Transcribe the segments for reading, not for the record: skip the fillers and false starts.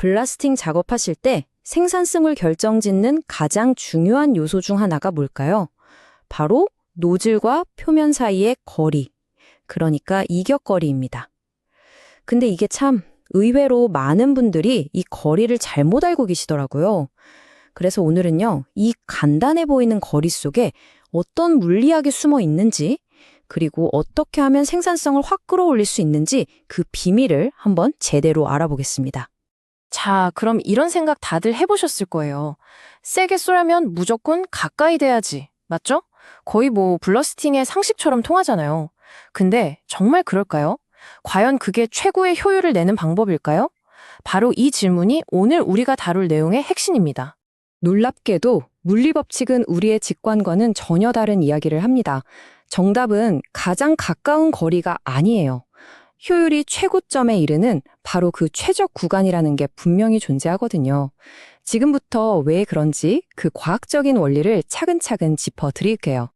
블라스팅 작업하실 때 생산성을 결정짓는 가장 중요한 요소 중 하나가 뭘까요? 바로 노즐과 표면 사이의 거리, 그러니까 이격거리입니다. 근데 이게 참 의외로 많은 분들이 이 거리를 잘못 알고 계시더라고요. 그래서 오늘은요, 이 간단해 보이는 거리 속에 어떤 물리학이 숨어 있는지, 그리고 어떻게 하면 생산성을 확 끌어올릴 수 있는지 그 비밀을 한번 제대로 알아보겠습니다. 자, 그럼 이런 생각 다들 해보셨을 거예요. 세게 쏘려면 무조건 가까이 대야지. 맞죠? 거의 뭐 블러스팅의 상식처럼 통하잖아요. 근데 정말 그럴까요? 과연 그게 최고의 효율을 내는 방법일까요? 바로 이 질문이 오늘 우리가 다룰 내용의 핵심입니다. 놀랍게도 물리법칙은 우리의 직관과는 전혀 다른 이야기를 합니다. 정답은 가장 가까운 거리가 아니에요. 효율이 최고점에 이르는 바로 그 최적 구간이라는 게 분명히 존재하거든요. 지금부터 왜 그런지 그 과학적인 원리를 차근차근 짚어드릴게요.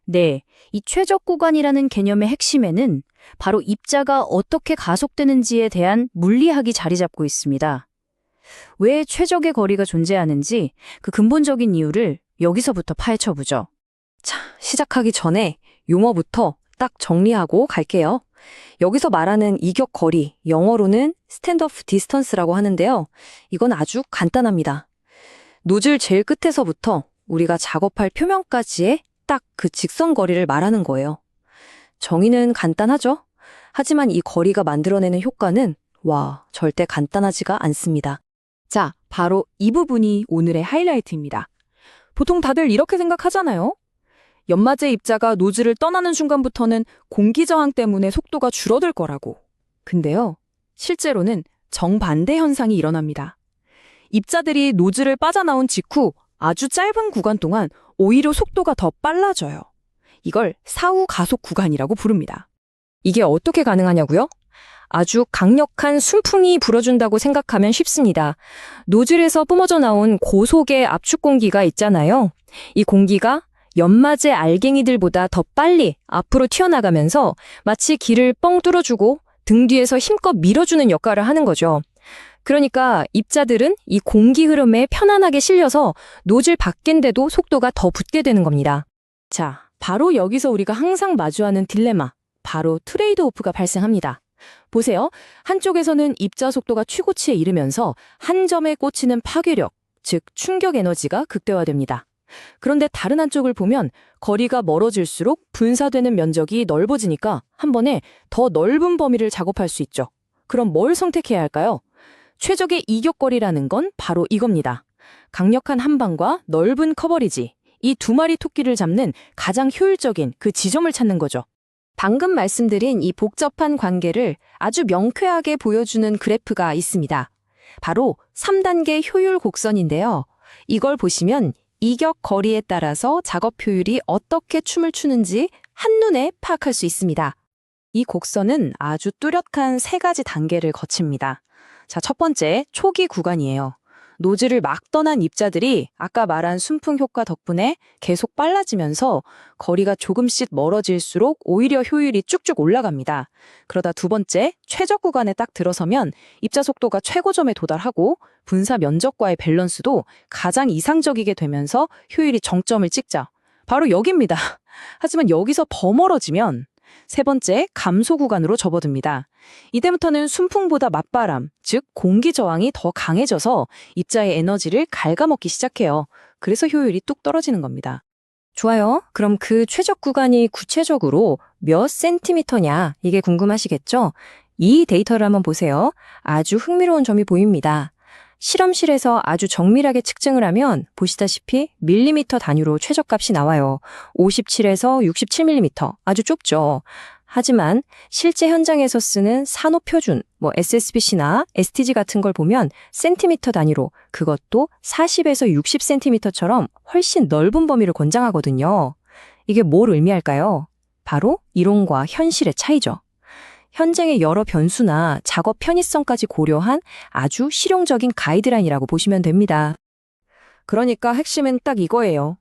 네, 이 최적 구간이라는 개념의 핵심에는 바로 입자가 어떻게 가속되는지에 대한 물리학이 자리 잡고 있습니다. 왜 최적의 거리가 존재하는지 그 근본적인 이유를 여기서부터 파헤쳐보죠. 자, 시작하기 전에 용어부터 딱 정리하고 갈게요. 여기서 말하는 이격거리, 영어로는 스탠드오프 디스턴스라고 하는데요. 이건 아주 간단합니다. 노즐 제일 끝에서부터 우리가 작업할 표면까지의 딱 그 직선 거리를 말하는 거예요. 정의는 간단하죠? 하지만 이 거리가 만들어내는 효과는 절대 간단하지가 않습니다. 자, 바로 이 부분이 오늘의 하이라이트입니다. 보통 다들 이렇게 생각하잖아요. 연마제 입자가 노즐을 떠나는 순간부터는 공기 저항 때문에 속도가 줄어들 거라고. 근데요, 실제로는 정반대 현상이 일어납니다. 입자들이 노즐을 빠져나온 직후 아주 짧은 구간 동안 오히려 속도가 더 빨라져요. 이걸 사후 가속 구간이라고 부릅니다. 이게 어떻게 가능하냐고요? 아주 강력한 순풍이 불어준다고 생각하면 쉽습니다. 노즐에서 뿜어져 나온 고속의 압축 공기가 있잖아요. 이 공기가 연마제 알갱이들보다 더 빨리 앞으로 튀어나가면서 마치 길을 뻥 뚫어주고 등 뒤에서 힘껏 밀어주는 역할을 하는 거죠. 그러니까 입자들은 이 공기 흐름에 편안하게 실려서 노즐 밖인데도 속도가 더 붙게 되는 겁니다. 자, 바로 여기서 우리가 항상 마주하는 딜레마, 바로 트레이드오프가 발생합니다. 보세요. 한쪽에서는 입자 속도가 최고치에 이르면서 한 점에 꽂히는 파괴력, 즉 충격 에너지가 극대화됩니다. 그런데 다른 한쪽을 보면 거리가 멀어질수록 분사되는 면적이 넓어지니까 한 번에 더 넓은 범위를 작업할 수 있죠. 그럼 뭘 선택해야 할까요? 최적의 이격거리라는 건 바로 이겁니다. 강력한 한방과 넓은 커버리지, 이 두 마리 토끼를 잡는 가장 효율적인 그 지점을 찾는 거죠. 방금 말씀드린 이 복잡한 관계를 아주 명쾌하게 보여주는 그래프가 있습니다. 바로 3단계 효율 곡선인데요. 이걸 보시면 이격 거리에 따라서 작업 효율이 어떻게 춤을 추는지 한눈에 파악할 수 있습니다. 이 곡선은 아주 뚜렷한 3가지 단계를 거칩니다. 자, 첫 번째, 초기 구간이에요. 노즐을 막 떠난 입자들이 아까 말한 순풍 효과 덕분에 계속 빨라지면서 거리가 조금씩 멀어질수록 오히려 효율이 쭉쭉 올라갑니다. 그러다 두 번째, 최적 구간에 딱 들어서면 입자 속도가 최고점에 도달하고 분사 면적과의 밸런스도 가장 이상적이게 되면서 효율이 정점을 찍자. 바로 여기입니다. 하지만 여기서 더 멀어지면 세 번째, 감소 구간으로 접어듭니다. 이때부터는 순풍보다 맞바람, 즉 공기 저항이 더 강해져서 입자의 에너지를 갉아먹기 시작해요. 그래서 효율이 뚝 떨어지는 겁니다. 좋아요. 그럼 그 최적 구간이 구체적으로 몇 센티미터냐, 이게 궁금하시겠죠? 이 데이터를 한번 보세요. 아주 흥미로운 점이 보입니다. 실험실에서 아주 정밀하게 측정을 하면 보시다시피 밀리미터 단위로 최저값이 나와요. 57에서 67mm, 아주 좁죠. 하지만 실제 현장에서 쓰는 산호표준, SSBC나 STG 같은 걸 보면 센티미터 단위로, 그것도 40에서 60cm처럼 훨씬 넓은 범위를 권장하거든요. 이게 뭘 의미할까요? 바로 이론과 현실의 차이죠. 현장의 여러 변수나 작업 편의성까지 고려한 아주 실용적인 가이드라인이라고 보시면 됩니다. 그러니까 핵심은 딱 이거예요.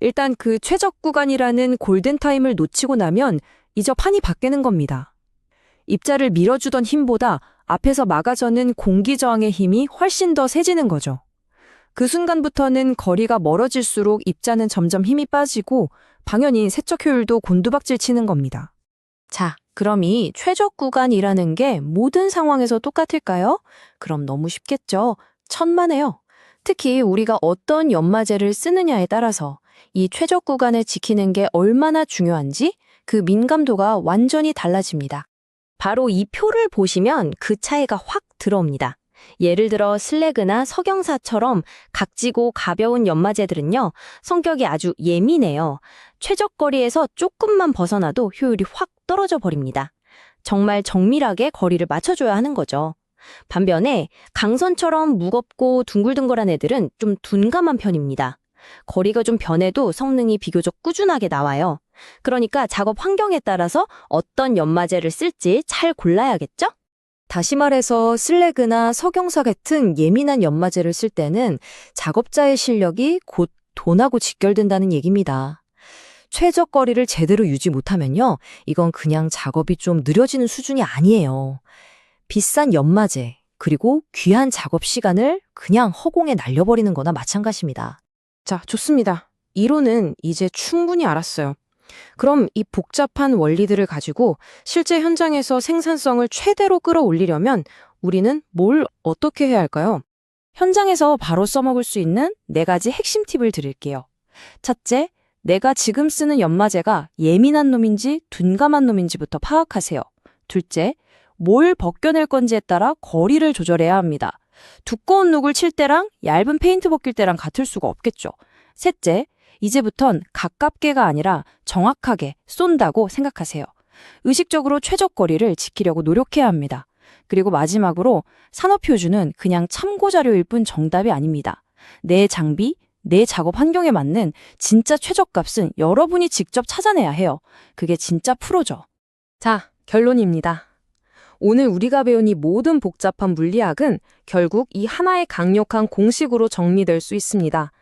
일단 그 최적 구간이라는 골든타임을 놓치고 나면 이제 판이 바뀌는 겁니다. 입자를 밀어주던 힘보다 앞에서 막아저는 공기 저항의 힘이 훨씬 더 세지는 거죠. 그 순간부터는 거리가 멀어질수록 입자는 점점 힘이 빠지고 당연히 세척 효율도 곤두박질 치는 겁니다. 자, 그럼 이 최적 구간이라는 게 모든 상황에서 똑같을까요? 그럼 너무 쉽겠죠. 천만에요. 특히 우리가 어떤 연마제를 쓰느냐에 따라서 이 최적 구간을 지키는 게 얼마나 중요한지 그 민감도가 완전히 달라집니다. 바로 이 표를 보시면 그 차이가 확 들어옵니다. 예를 들어 슬래그나 석영사처럼 각지고 가벼운 연마제들은요, 성격이 아주 예민해요. 최적거리에서 조금만 벗어나도 효율이 확 떨어져 버립니다. 정말 정밀하게 거리를 맞춰줘야 하는 거죠. 반면에 강선처럼 무겁고 둥글둥글한 애들은 좀 둔감한 편입니다. 거리가 좀 변해도 성능이 비교적 꾸준하게 나와요. 그러니까 작업 환경에 따라서 어떤 연마제를 쓸지 잘 골라야겠죠? 다시 말해서 슬래그나 석영사 같은 예민한 연마제를 쓸 때는 작업자의 실력이 곧 돈하고 직결된다는 얘기입니다. 최적거리를 제대로 유지 못하면요, 이건 그냥 작업이 좀 느려지는 수준이 아니에요. 비싼 연마제, 그리고 귀한 작업 시간을 그냥 허공에 날려버리는 거나 마찬가지입니다. 자, 좋습니다. 이론은 이제 충분히 알았어요. 그럼 이 복잡한 원리들을 가지고 실제 현장에서 생산성을 최대로 끌어올리려면 우리는 뭘 어떻게 해야 할까요? 현장에서 바로 써먹을 수 있는 4가지 핵심 팁을 드릴게요. 첫째, 내가 지금 쓰는 연마제가 예민한 놈인지 둔감한 놈인지부터 파악하세요. 둘째, 뭘 벗겨낼 건지에 따라 거리를 조절해야 합니다. 두꺼운 눅을 칠 때랑 얇은 페인트 벗길 때랑 같을 수가 없겠죠. 셋째, 이제부턴 가깝게가 아니라 정확하게 쏜다고 생각하세요. 의식적으로 최적거리를 지키려고 노력해야 합니다. 그리고 마지막으로 산업표준은 그냥 참고자료일 뿐 정답이 아닙니다. 내 장비, 내 작업 환경에 맞는 진짜 최저값은 여러분이 직접 찾아내야 해요. 그게 진짜 프로죠. 자, 결론입니다. 오늘 우리가 배운 이 모든 복잡한 물리학은 결국 이 하나의 강력한 공식으로 정리될 수 있습니다.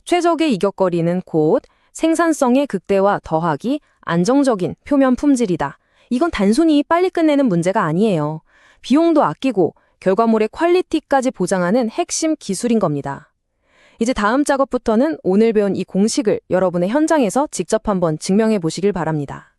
최적의 이격거리는 곧 생산성의 극대화 더하기 안정적인 표면 품질이다. 이건 단순히 빨리 끝내는 문제가 아니에요. 비용도 아끼고 결과물의 퀄리티까지 보장하는 핵심 기술인 겁니다. 이제 다음 작업부터는 오늘 배운 이 공식을 여러분의 현장에서 직접 한번 증명해 보시길 바랍니다.